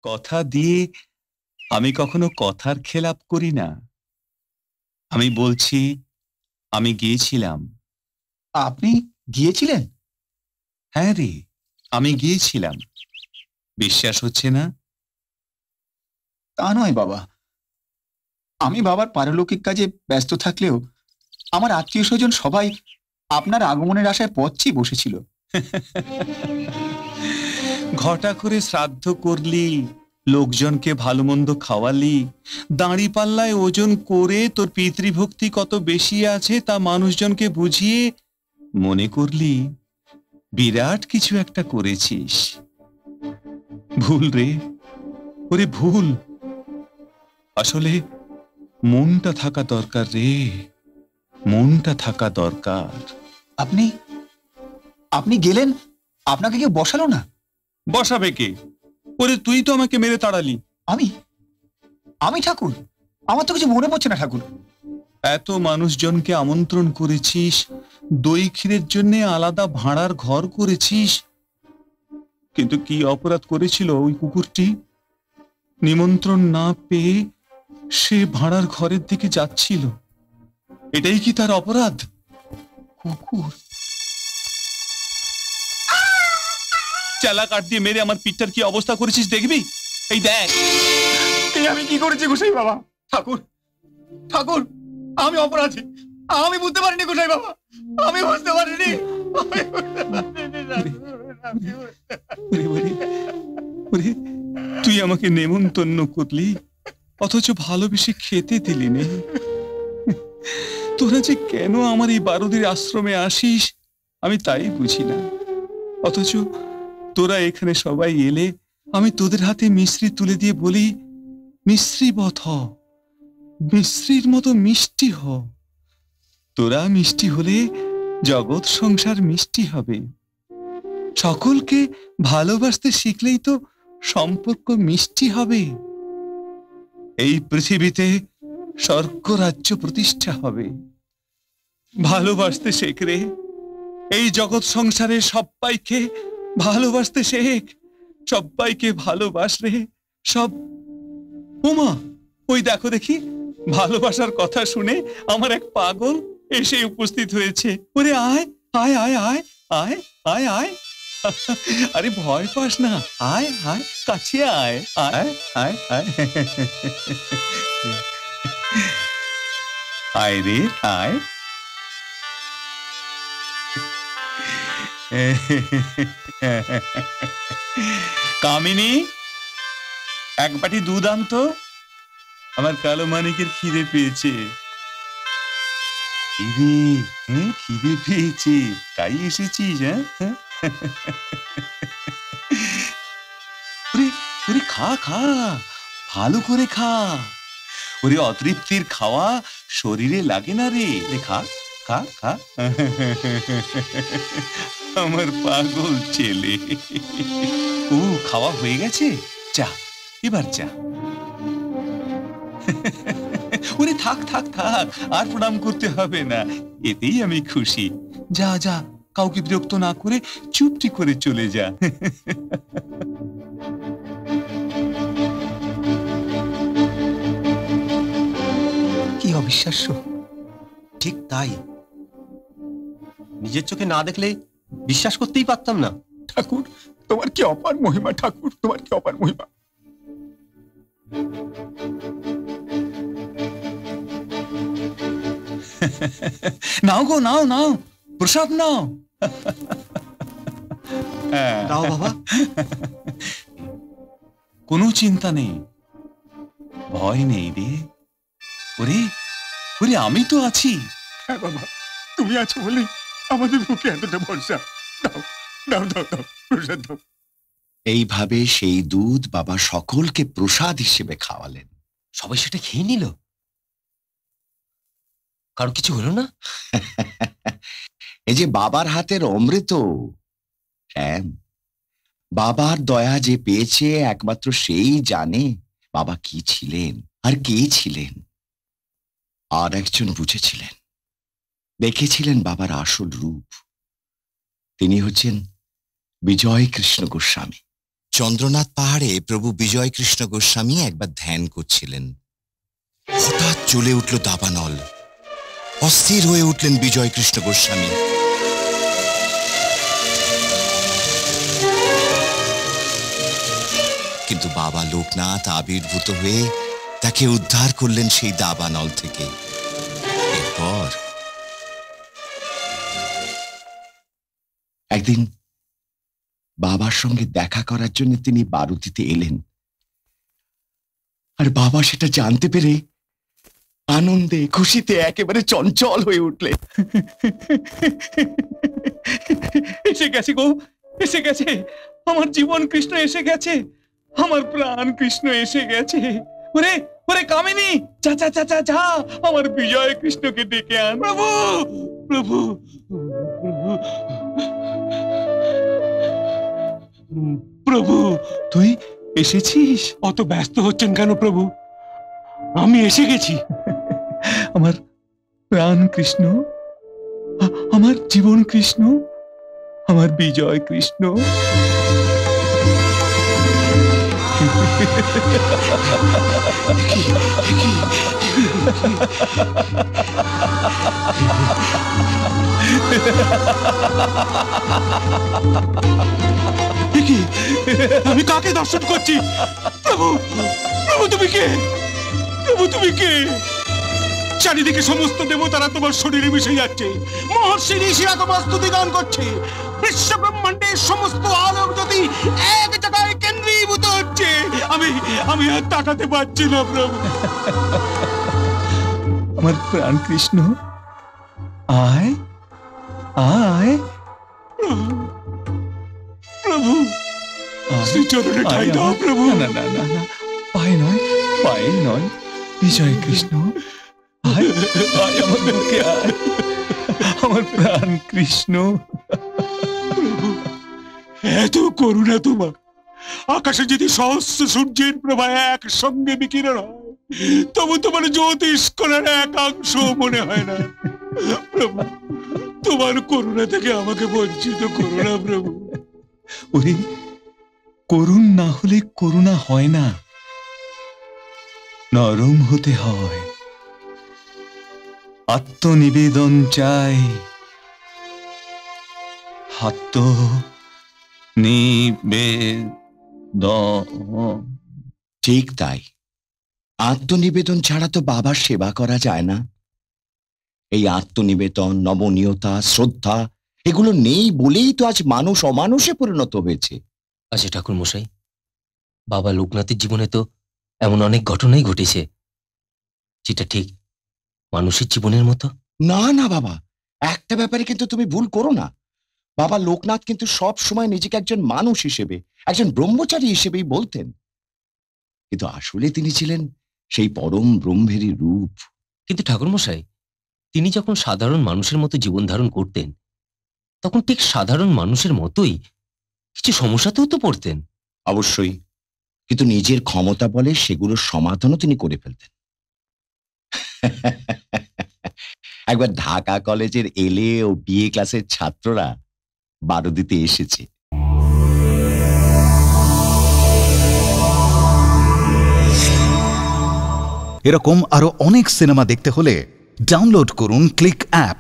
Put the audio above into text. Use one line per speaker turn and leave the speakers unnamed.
কথা দিয়ে আমি কখনো কথার খেলাপ করি না। আমি বলছি আমি গিয়েছিলাম।
আপনি গিয়েছিলেন?
হ্যাঁ রে, আমি গিয়েছিলাম। বিশ্বাস হচ্ছে না?
তা নয় বাবা, আমি বাবার পারলৌকিক কাজে ব্যস্ত থাকলেও আমার আত্মীয় স্বজন সবাই আপনার আগমনের আশায় পথ চেয়ে বসেছিল।
ঘটা করে শ্রাদ্ধ করলি, লোকজনকে ভালো মন্দ খাওয়ালি, দাঁড়ি পাল্লায় ওজন করে তোর পিতৃভক্তি কত বেশি আছে তা মানুষজনকে বুঝিয়ে মনে করলি বিরাট কিছু একটা করেছিস। ভুল রে, ওরে ভুল। আসলে মনটা থাকা দরকার রে, মনটা থাকা দরকার।
আপনি আপনি গেলেন, আপনাকে কেউ বসালো না?
বসাবে কে? ওরে তুই তো আমাকে মেরে তাড়ালি।
আমি আমি ঠাকুর, আমার তো কিছু মনে পড়ছে না ঠাকুর।
এত মানুষজনকে আমন্ত্রণ করেছিস, দই ক্ষীরের জন্য আলাদা ভাড়ার ঘর করেছিস, কিন্তু কি অপরাধ করেছিল ওই কুকুরটি? নিমন্ত্রণ না পেয়ে সে ভাড়ার ঘরের দিকে যাচ্ছিল, এটাই কি তার অপরাধ? কুকুর চালা কাট দিয়ে মেরে আমার পিঠটার কি অবস্থা করেছিস দেখবি? এই দেখ।
এই আমি কি করেছি গোসাই বাবা? ঠাকুর ঠাকুর, আমি অপরাধী, আমি বুঝতে পারিনি গোসাই বাবা, আমি বুঝতে পারিনি।
তুই আমাকে নেমন্তন্ন করলি, অথচ ভালোবেসে খেতে দিলি নে। তোরা যে কেন আমার এই বারুদির আশ্রমে আসিস আমি তাই বুঝি না। অথচ তোরা এখানে সবাই এলে আমি তোদের হাতে মিশ্রি তুলে দিয়ে বলি, মিশ্রি বধ, মিশ্রির মতো মিষ্টি হ। তোরা মিষ্টি হলে জগৎ সংসার মিষ্টি হবে। সকলকে ভালোবাসতে শিখলেই তো সম্পর্ক মিষ্টি হবে। এই পৃথিবীতে স্বর্গ রাজ্য প্রতিষ্ঠা হবে। ভালোবাসতে শেখ রে, এই জগৎ সংসারে সবাইকে ভালোবাসতে শেখ, সবাইকে ভালোবাস রে সব। ওমা, ওই দেখো দেখি, ভালোবাসার কথা শুনে আমার এক পাগল এসে উপস্থিত হয়েছে। ওরে আয় আয় আয় আয় আয় আয় আয়, আরে ভয় পাস না, আয় আয় কাছে আয় আয় আয় আয় আয় রে আয়। কামিনী, এক বাটি দুধ আনতো, আমার কালো মানিকের খিদে পেয়েছে। খিদে পেয়েছে তাই এসেছিস? হ্যাঁ, খা খা, ভালো করে খা। ওরে অতৃপ্তির খাওয়া শরীরে লাগে না রে, খা খা খা। আমার পাগল ছেলে। ও খাওয়া হয়ে গেছে, যা এবার যা। ওরে থাক থাক থাক, আর প্রণাম করতে হবে না, এতেই আমি খুশি। যা যা, কাউকে বিরক্ত না করে চুপটি করে চলে যা।
কি অবিশ্বাস্য!
ঠিক তাই, নিজের চোখে না দেখলে বিশ্বাস করতেই পারতাম না।
ঠাকুর, তোমার কি অপার মহিমা, ঠাকুর তোমার কি অপার মহিমা।
নাও গো নাও নাও, প্রসাদ নাও।
দাও বাবা।
কোনো চিন্তা নেই, ভয় নেই রে। ওরে ওরে, আমি তো আছি।
হ্যাঁ বাবা, তুমি আছো বলে আমাদের বুকে এতটা ভরসা। দাও দাও দাও দাও, প্রসাদ দাও।
এইভাবে সেই দুধ বাবা সকলকে প্রসাদ হিসেবে খাওয়ালেন।
সবাই সেটা খেয়ে নিল? কারো কিছু হলো না?
এই যে বাবার হাতের অমৃত শ্যাম, বাবার দয়া যে পেয়েছে একমাত্র সেই জানে বাবা কি ছিলেন আর কে ছিলেন। আর একজন বুঝেছিলেন, দেখেছিলেন বাবার আসল রূপ। তিনি হচ্ছেন বিজয় কৃষ্ণ গোস্বামী। চন্দ্রনাথ পাহাড়ে প্রভু বিজয় কৃষ্ণ গোস্বামী একবার ধ্যান করছিলেন। হঠাৎ চলে উঠল দাবানল। অস্থির হয়ে উঠলেন বিজয় কৃষ্ণ গোস্বামী। কিন্তু বাবা লোকনাথ আবির্ভূত হয়ে তাকে উদ্ধার করলেন সেই দাবানল থেকে। এরপর একদিন বাবার সঙ্গে দেখা করার জন্য তিনি বারুতিতে এলেন। আর বাবা সেটা জানতে পেরে আনন্দে খুশিতে একেবারে চঞ্চল হয়ে উঠলেন।
এসে গেছে গো, এসে গেছে, আমার জীবন কৃষ্ণ এসে গেছে, আমার প্রাণ কৃষ্ণ এসে গেছে। ওরে ওরে কামিনী, যা যা যা যা যা, আমার বিজয় কৃষ্ণকে ডেকে আন। প্রভু প্রভু
প্রভু,
তুই এসেছিস?
অত ব্যস্ত হচ্ছেন কেন প্রভু? আমি এসে গেছি।
আমার প্রাণ কৃষ্ণ, আমার জীবন কৃষ্ণ, আমার বিজয় কৃষ্ণ।
আমি কাকে দর্শন করছি? প্রভু প্রভু তুমি কে? প্রভু তুমি কে? চারিদিকে সমস্ত দেবতারা তোমার শরীরে মিশে যাচ্ছে, মহর্ষি ঋষিরা তোমার স্তুতি গান করছে, বিশ্ব ব্রহ্মাণ্ডের সমস্ত আলোক জ্যোতি এক জায়গায় কেন্দ্রীভূত হচ্ছে। আমি আর তাকাতে পারছি না প্রভু।
আমার প্রাণ কৃষ্ণ, আয় আয়
প্রভু, শ্রীচরণে ঠাঁই দাও প্রভু।
না না না না, পায়ে নয়, পায়ে নয়, বিজয় কৃষ্ণ, আয় আয় আমার বুকে আয়, আমার প্রাণ কৃষ্ণ।
প্রভু, এত করুণা তোমার। আকাশে যদি সহস্র সূর্যের প্রভা একসঙ্গে বিকিরণ হয়, তবু তোমার জ্যোতিষ করার একাংশ মনে হয় না। প্রভু, তোমার করুণা থেকে আমাকে বঞ্চিত করো না প্রভু।
ওরে, করুণ না হলে করুণা হয় না, নরম হতে হয়, আত্মনিবেদন চাই, আত্মনিবেদন।
ঠিক তাই, আত্মনিবেদন ছাড়া তো বাবার সেবা করা যায় না। এই আত্মনিবেদন, নমনীয়তা, শ্রদ্ধা এগুলো নেই বলেই তো আজ মানুষ অমানুষে পরিণত হয়েছে।
আচ্ছা ঠাকুর মশাই, বাবা লোকনাথের জীবনে তো এমন অনেক ঘটনাই ঘটেছে যেটা ঠিক মানুষের জীবনের মতো।
না না বাবা, একটা ব্যাপারে কিন্তু তুমি ভুল করো না। বাবা লোকনাথ কিন্তু সব সময় নিজেকে একজন মানুষ হিসেবে, একজন ব্রহ্মচারী হিসেবেই বলতেন, কিন্তু আসলে তিনি ছিলেন সেই পরম ব্রহ্মেরই রূপ।
কিন্তু ঠাকুর মশাই, তিনি যখন সাধারণ মানুষের মতো জীবন ধারণ করতেন, তখন ঠিক সাধারণ মানুষের মতোই কিছু সমস্যাতেও তো পড়তেন।
অবশ্যই, কিন্তু নিজের ক্ষমতা বলে সেগুলোর সমাধানও তিনি করে ফেলতেন। একবার ঢাকা কলেজের এলএ ও বিএ ক্লাসের ছাত্ররা বারুদিতে এসেছে।
এরকম আরো অনেক সিনেমা দেখতে হলে ডাউনলোড করুন ক্লিক অ্যাপ।